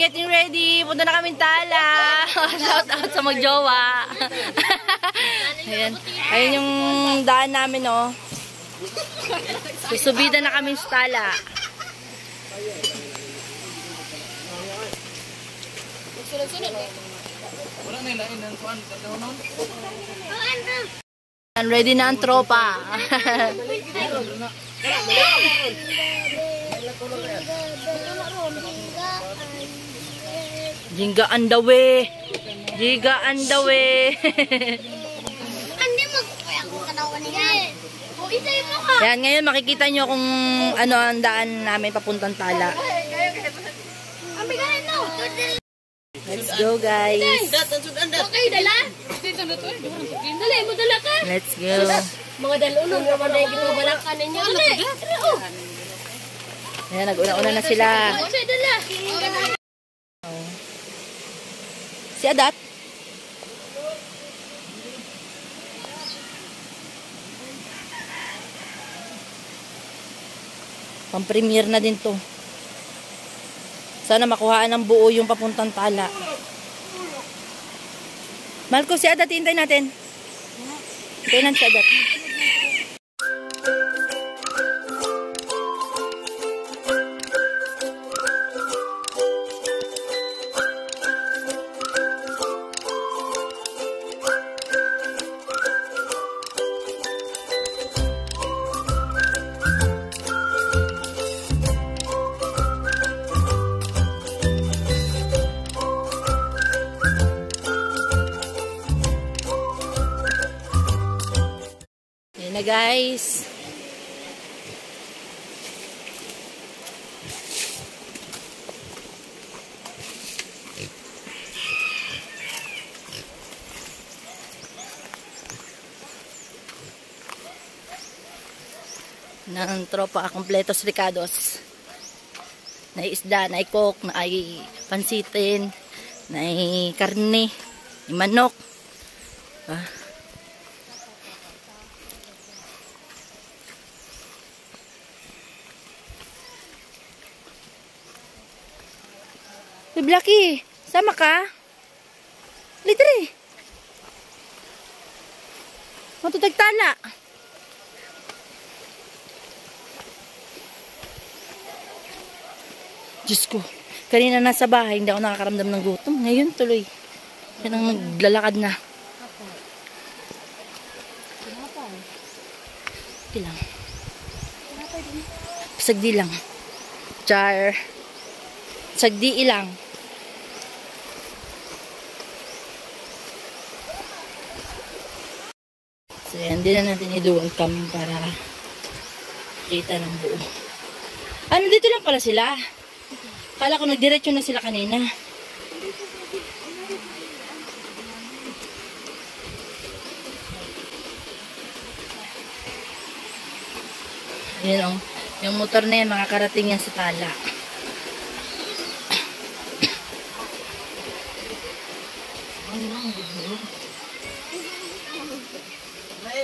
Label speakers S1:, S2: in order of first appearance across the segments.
S1: getting ready. Punta na kaming Tala. Shout out sa magjowa. Ayan. Ayun yung daan namin, oh. Susubida na kami sa Tala. Ready na ang tropa. Jingga on the way. Jingga on the way. Yan, ngayon makikita nyo kung ano ang daan namin papuntang Tala. Let's go, guys. Let's go.
S2: Mga dalunong naman na yung ginubalakan ninyo.
S1: Ayan, nag-una-una na sila. Si Adat? Pang-premiere na din to. Sana makuhaan ng buo yung papuntang Tala. Marco, si Adat, hintay natin. Hintayin natin si Adat. Na guys, ng tropa kompletos ricados na isda, na coke, na pansitin, na karne, manok. Blackie, sama ka? Litre. Matutag Tala. Diyos ko, kanina nasa bahay, hindi ako nakakaramdam ng gutom. Ngayon tuloy. Yan ang naglalakad na. Di lang. Sagdi lang. Char. Sagdi ilang. So, yan. Hindi na natin i-dual cam para kita ng buo. Ano, dito lang pala sila. Kala ko nagdiretso na sila kanina. Yan o. Yung motor na yan, makakarating yan sa Tala.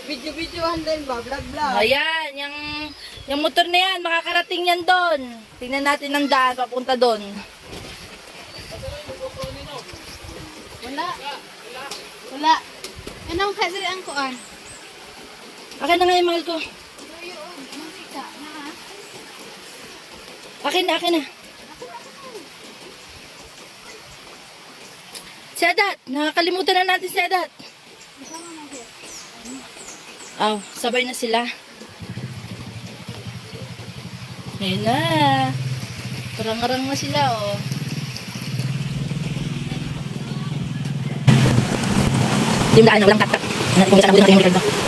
S2: Video-videohan din ba? Vlog-vlog.
S1: Ayan, yung motor na yan, makakarating yan doon. Tingnan natin ang daan, papunta doon.
S2: Wala. Anong kasi ang kuan?
S1: Akin na nga yung mahal ko. Akin na. Si Adat, nakakalimutan na natin si Adat. Oh, sabay na sila. Ngayon na. Parang-arang na sila, oh. Hindi mo daan na, walang tak-tak. Kung isa na buti natin yung record mo.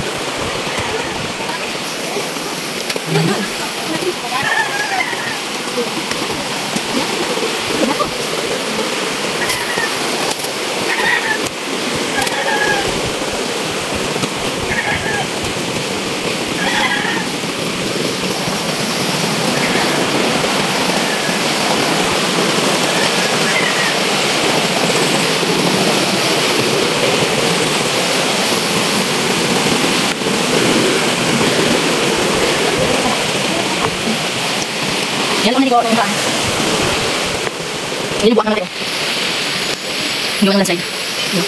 S1: Yan lang hindi ko. Ayun, buwak na natin. Hindi ko landslide. Ayun.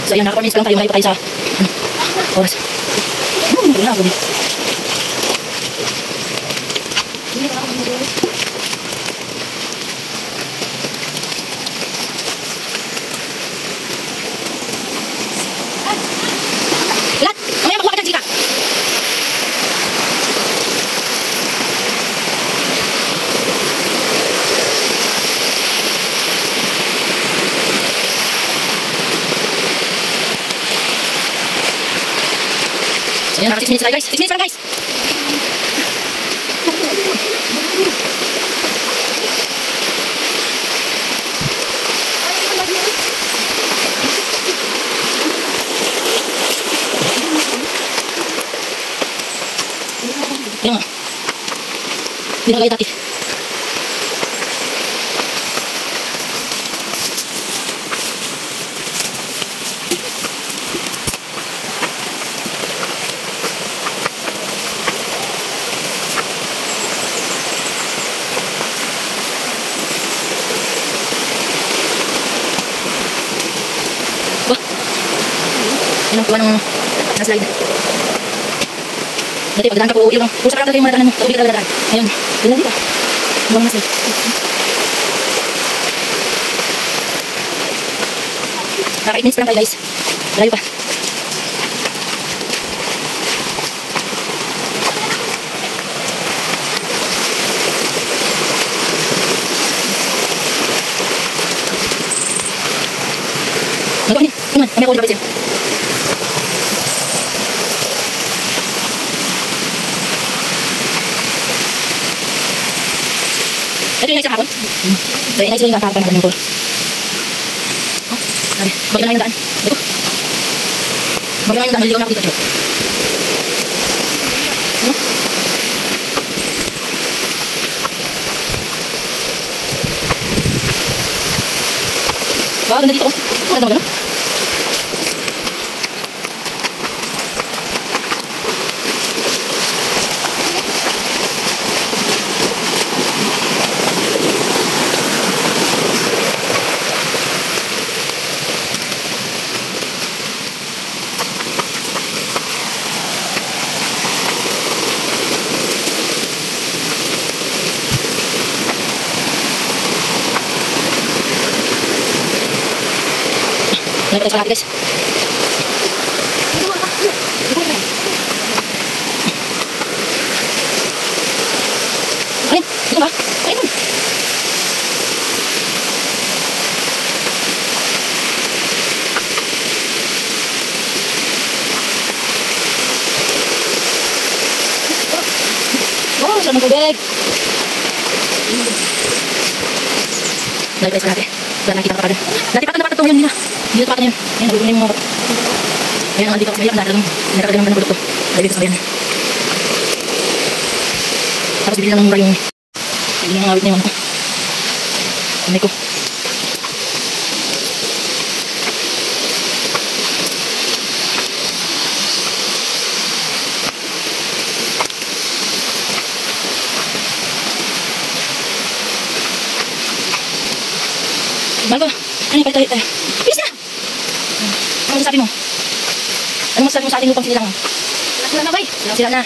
S1: So ayan, naka 4 minutes pa lang tayo. Ngayon pa tayo sa oras. Hindi na ako dito. Ilan? Mamaya makuha ka dyan, Chika. So yan, naka 6 minutes lang guys. 6 minutes lang guys. Yan nga. Hindi na kaya dati. Yan ang kuha ng slide. Dati pagdaan ka po, yung pusa ka lang talaga yung madaanan mo. Tubig ka talaga dadaan. Ayun, dito dito. Buwang na slide. Naka 8 minutes pa lang tayo guys. Malayo pa. Magawa niya. Tingnan, kami ako di babit sa'yo. Ito yung naisang hapon. So, naisang yung hapon natin yung pool. Sabi, bagyan na yung daan. Ito. Bagyan na yung daan. Naliligaw na ako dito. Wow, ganda dito. Ano ganda mo? Naik tayo sa lahat guys. Ayun, dito ba? Ayun. Oh, sarap ng tubig. Naik tayo sa lahat eh. Wala nakita ka pa rin. Dati patong na patong yun, hindi na. Hindi na patong yun. Ayan, nagulo na yung mga bato. Ayan, nandito ako sa mayak. Nakakagin naman ng bulok ko. Dali dito sa bayan. Tapos bibili lang ng mura yung bibili ng awit na yung ano ko. Kamay ko. Bago, ano yung palit tayo? Bilis na! Ano masasabi mo? Ano masasabi mo sa ating lupang sinilang? Sila na bay? Sila na.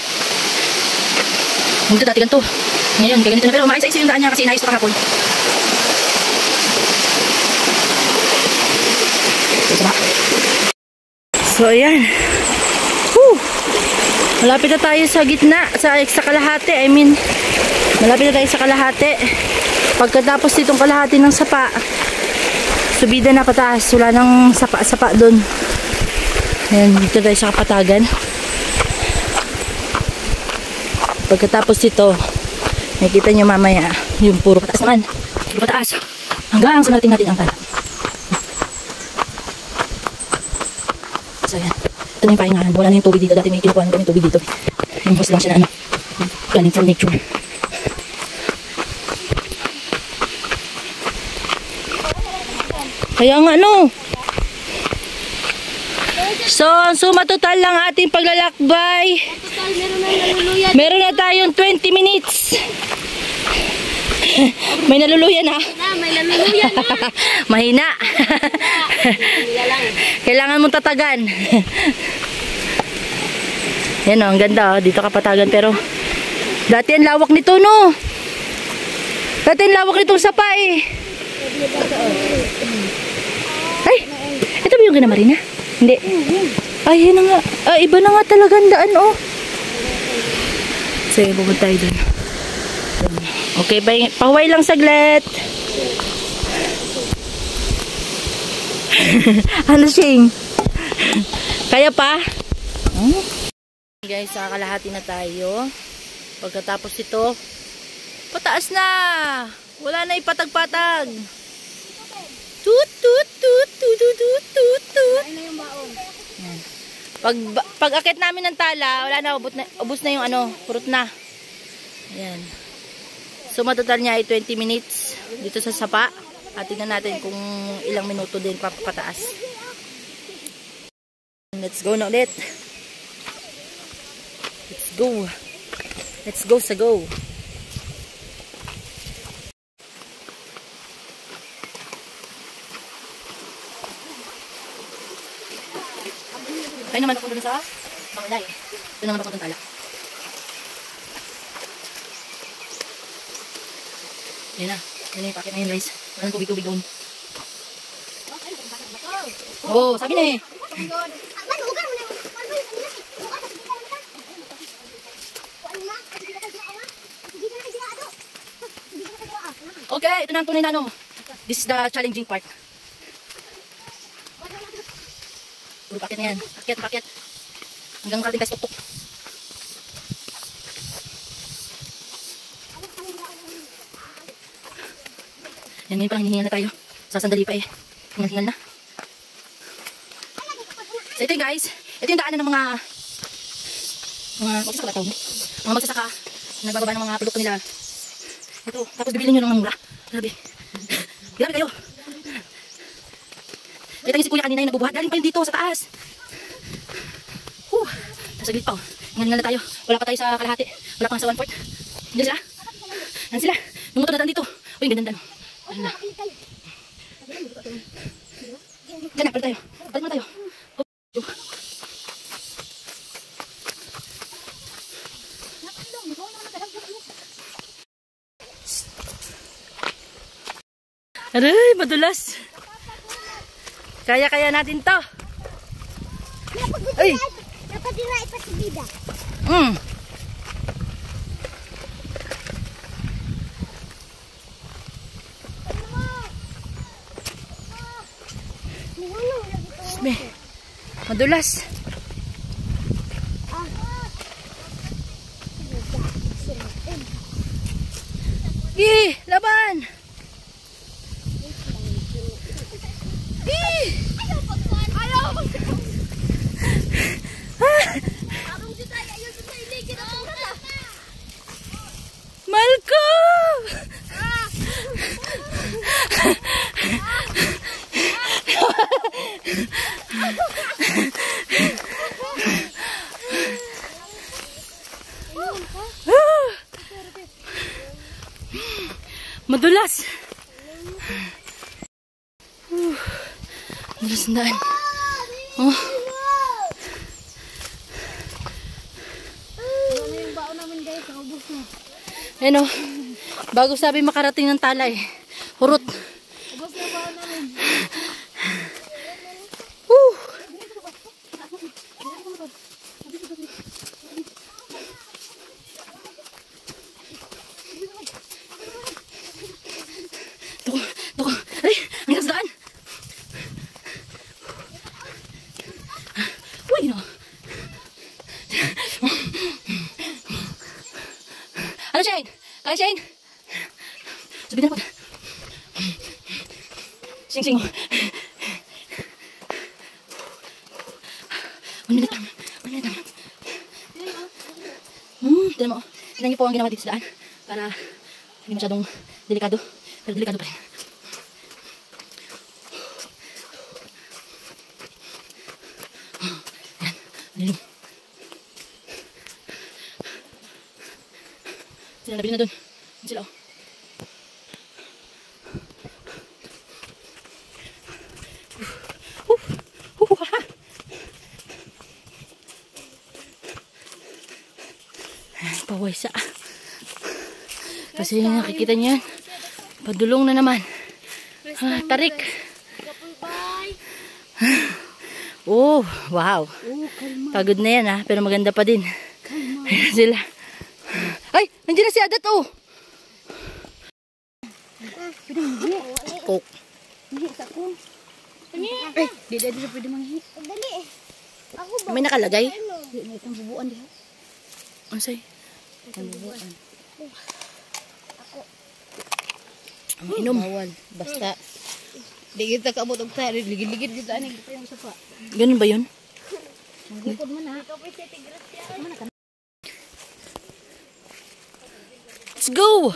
S1: Munto dati ganito. Ngayon, kaganito na. Pero maayos-ayos yung daan niya kasi inayos pa kahapon. So, ayan. Whew! Malapit na tayo sa gitna, sa kalahati. I mean, malapit na tayo sa kalahati. Pagkatapos itong kalahati ng sapa, subida na pataas. Wala nang sapa-sapa dun. Ayan, dito tayo sa kapatagan. Pagkatapos ito, nakikita nyo mamaya, yung puro pataas naman. Puro pataas. Hanggang sa narating natin ang talat. So yan. Ito na yung pahingahan. Wala na yung tubig dito. Dati may kinukuha kami tubig dito. Yung hose lang siya na ano. Galing from nature. Kaya nga ano. So, ang suma total ng ating paglalakbay.
S2: Total, meron na naluluyan.
S1: Meron na tayong 20 minutes. May naluluyan ha.
S2: May naluluyan na.
S1: Mahina. Kailangan mong tatagan. Yan o, ang ganda. Dito kapatagan pero dati ang lawak nito no. Dati ang lawak nitong sapa eh. Ay, ito ba yung kinamarina? Hindi. Ay, yun na nga. Ay, iba na nga talaga ang daan oh. Sige, pupunta tayo dun. Okay, pahuway lang saglit. Ano Shing? Kaya pa? Guys, kalahati na tayo. Pagkatapos ito, pataas na. Wala na ipatag-patag. Tut tut tut tut tut tut tut.
S2: Ano yung baon?
S1: Pag akit namin ng tala, wala na, ubos na yung ano, purot na. Ayan. So, matotal niya ay 20 minutes dito sa sapa. At tingnan natin kung ilang minuto din papataas. Let's go na ulit. Let's go. Let's go sa go. Kaya naman ako dun sa Bangladesh. Ito naman ako dun tala. Yan na. Yan na yung packet na yun guys. Walang tubig-tubig doon. Oo, sabi na eh. Okay, ito na ang tunay na ano. This is the challenging part. Puro packet na yan. Packet. Hanggang karating tayo tuk-tuk. Yan, ngayon parang hinihingal na tayo. Sasandali pa eh. Hingal na. So ito yun guys. Ito yung daanan ng mga magsasaka ba tawag? Mga magsasaka. Nagbababa ng mga produkto nila. Ito. Tapos bibilin nyo ng mura. Grabe. Grabe kayo. Kita niyo si kuya kanina yung nabubuhat. Galing pa yun dito sa taas. Nasaglit pa oh. Hingal na tayo. Wala pa tayo sa kalahati. Wala pa nga sa 1/4. Hindi sila. Yan sila. Yung motor na daan dito. Uy, ganda-ganda no. Wala. Diyan na, palit tayo. Palit mo tayo. Aray, madulas. Kaya natin to. Ay!
S2: Dapat din na ipasibida.
S1: Madulas. Laban! Malko! Madulas. Madulas na daan. Oh.
S2: Ano yung baon namin guys? Naubos na.
S1: Ano? Bago sabi makarating ng talay. Hurot.
S2: Ubos na baon namin.
S1: Tuko. Ay, ang gas daan. Uy, no. Ano, Shane? Kaya, Shane? Sabi na po. Sing. 1 minute lang. 1 minute lang. Tignan mo. Tignan niyo po ang ginawa dito sa daan. Para hindi masyadong delikado. Pero delikado pa rin. Dilim. Sila, labi na dun. Sila, oh. Pawaysa. Kasi nakikita niyo yan. Padulong na naman. Tarik. Oh, wow. Pagod na yan ha. Pero maganda pa din. Ayan sila. Ay, nandiyan na si Adat oh. Coke.
S2: Di na pwede manghi. Dali eh.
S1: May nakalagay?
S2: May itang bubuan diha.
S1: Ano sa'yo?
S2: Itang bubuan.
S1: Ang inom.
S2: Bawal. Basta. Di kita kaabot og tayo. Ligid-ligid kita ani kita yung sapa.
S1: Ganun ba yun?
S2: Maglikod man ha. Mana ka?
S1: Let's go!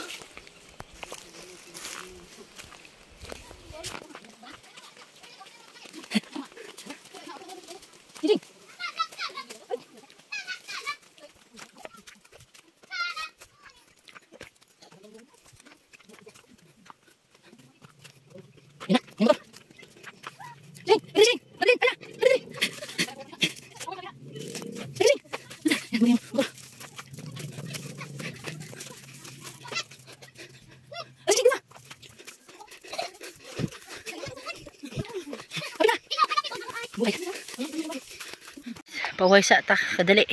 S1: Pawaysa ta, kadali.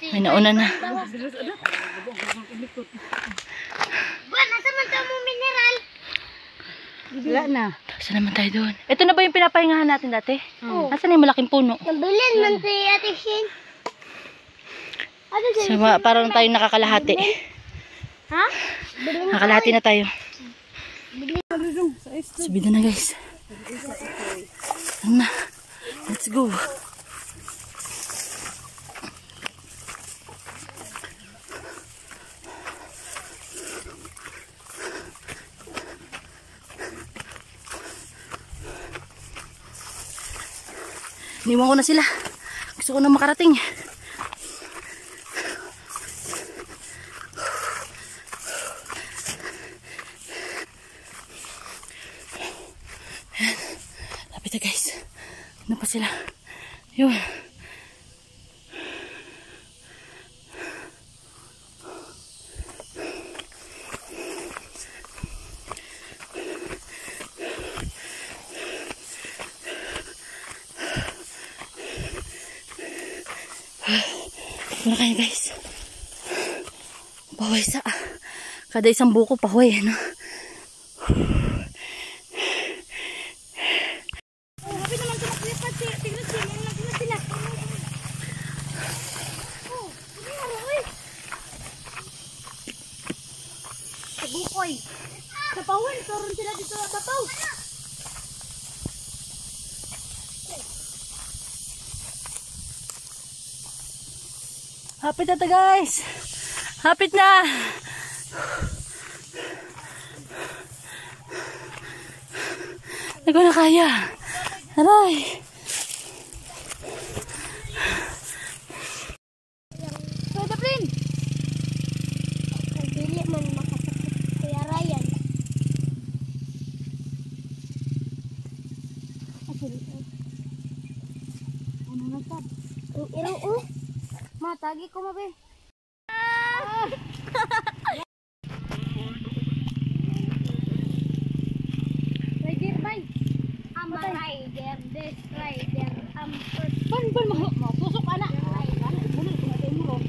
S1: May nauna na.
S2: Nasa man mo mineral? Wala na.
S1: Saan naman tayo doon? Ito na ba yung pinapahingahan natin dati? Nasaan yung malaking puno?
S2: Nabilin man si Ate Shin.
S1: So, parang tayo nakakalahati.
S2: Ha?
S1: Nakakalahati na tayo. Sabi na guys. Na. Let's go. Iniwan ko na sila. Gusto ko na makarating. Lapit na guys. Ano pa sila? Yun. Wala kayo guys. Paway sa. Kada isang buko paway. Ano?
S2: Bukoy. Kapawan, karon sila dito sa tapaw.
S1: Hapit na to guys. Hapit na. Hindi ko na kaya. Aray.
S2: So, Daplin. Pili man makasakit Kuya Ryan. Ano na tab? Iro matagi ko mabe. Rider bay. Rider, this rider. Ban masusok anak. Bulan ko na mo.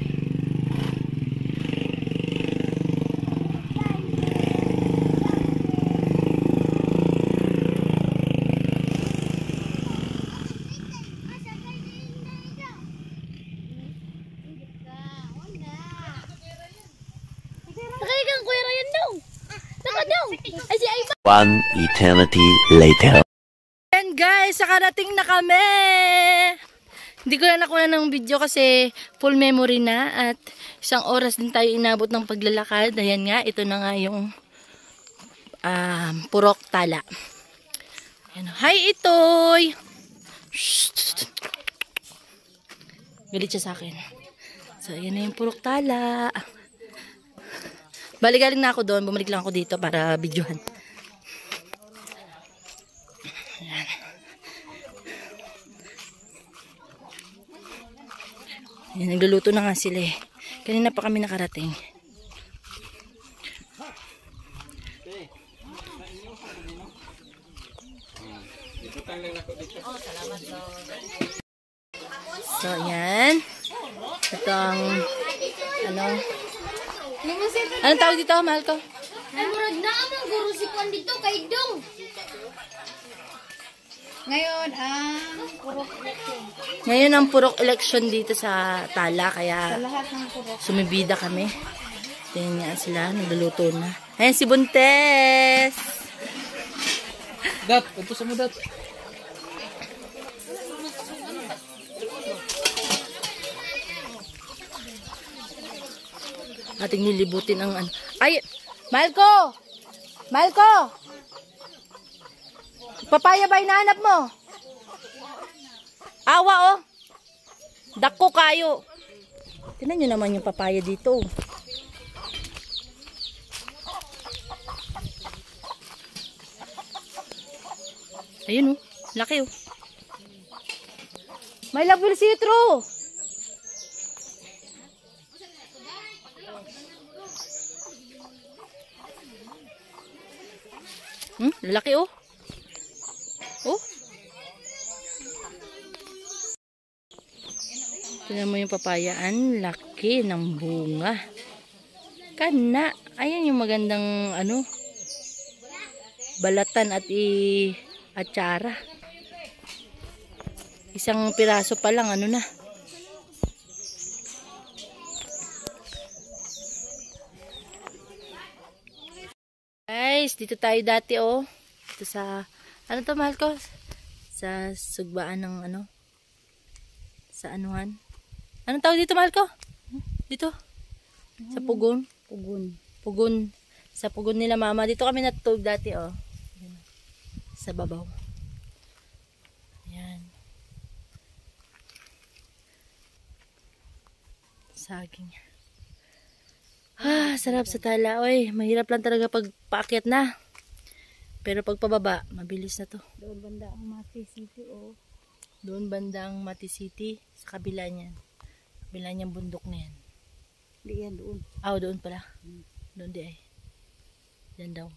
S3: One eternity later.
S1: And guys, nakarating na kami. Hindi ko na nakuha ng video kasi full memory na at isang oras din tayo inabot ng paglalakad. Ayan nga, ito na nga yung Purok Tala. Yan. Hi, Itoy! Shh. Galit siya sa akin. So, yan na yung purok tala. Balik-galing na ako doon. Bumalik lang ako dito para videohan. Yan. Yan, nagluluto na nga sila eh. Kanina pa kami nakarating. So, yan. Itong, anong tawag dito, mahal ko?
S4: Ay, murag na amang guru si Kwan dito kay Dong.
S2: Ngayon, purok election.
S1: Ngayon ang purok election dito sa Tala, kaya
S2: Lahat ng purok.
S1: sumibida kami. Tingnan nga sila, nagluluto na. Ayan si Buntes!
S5: Dat, ito sa mo dat.
S1: Ating nilibutin ang ano. Ay! Malco! Malco! Papaya ba hinahanap mo? Awa oh! Dako kayo! Tingnan nyo naman yung papaya dito. Ayun oh. Laki oh. My love will see you through! Lalaki oh. Oh. Tingnan mo yung papaya. Ang laki ng bunga. Kana. Ayan yung magandang ano. Balatan at atsara. Isang piraso pa lang ano na. Guys, dito tayo dati oh. Dito sa, ano to mahal ko? Sa sugbaan ng ano? Sa anuhan? Anong tawag dito mahal ko? Dito? Sa Pugon? Pugon. Sa Pugon nila mama. Dito kami natutulog dati oh. Sa babaw. Ayan. Saging. Sarap sa Tala. Oy, mahirap lang talaga pag paakyat na. Pero pag pababa, mabilis na to.
S2: Doon banda ang Mati City, oh.
S1: Doon bandang Mati City, sa kabila niyan. Kabila niyang bundok na yan.
S2: Hindi yan doon.
S1: Doon pala. Doon di ay. Yan daw.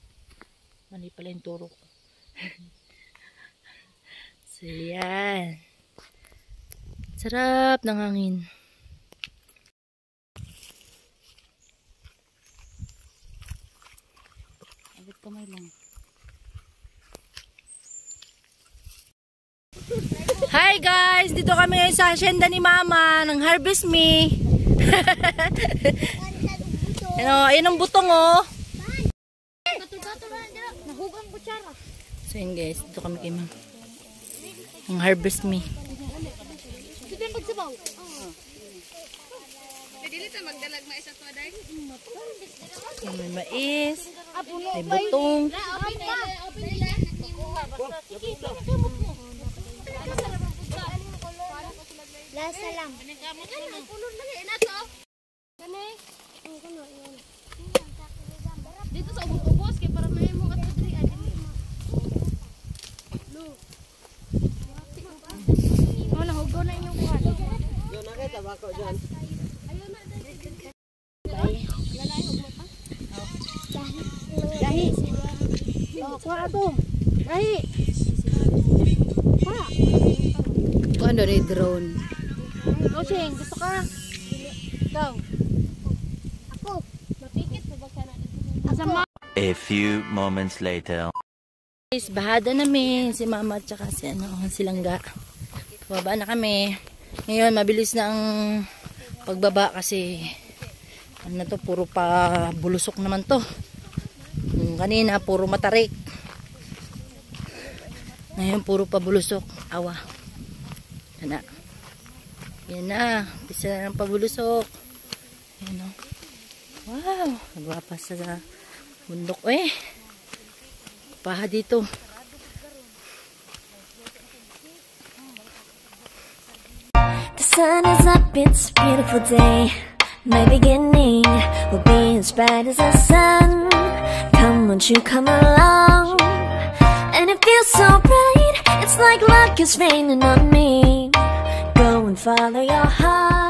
S1: Mali pala yung turo ko. So, yan. Sarap ng hangin.
S2: Agad kamay lang.
S1: Hi guys! Dito kami ngayon sa hacienda ni Mama ng Harvest Me. Ayun ang butong oh.
S4: Nahugang kutsara.
S1: So yun guys, dito kami kay Mama. Ang Harvest Me.
S4: Ito yung pagsabaw.
S2: Dili ta magdalag mais ato aday.
S1: May mais, may butong.
S4: Lasa lang. Dito sa ubos-ubos kay para may mo at diri adin mo. Wala hugaw na inyong kuha.
S5: Yo na kay tabako diyan.
S4: Dahi. Kuha ato. Dahi. Kuha.
S2: Kuha na red drone.
S4: Coaching, gusto ka? Go. Ako. Mapikit mo ba sana? Asama.
S3: A few moments later.
S1: Guys, bahada namin si Mama at saka si silangga. Baba na kami. Ngayon, mabilis na ang pagbaba kasi ano to, puro pa bulusok naman to. Kanina, puro matarik. Ngayon, puro pa bulusok. Awa. Yan na. Yan na. Pisa na ng pabulusok. Yan o. Wow. Nagwapa sa bundok. Paha dito.
S6: sun is up, it's a beautiful day. My beginning will be as bright as the sun. Come, won't you come along? And it feels so bright, it's like luck is raining on me. Go and follow your heart.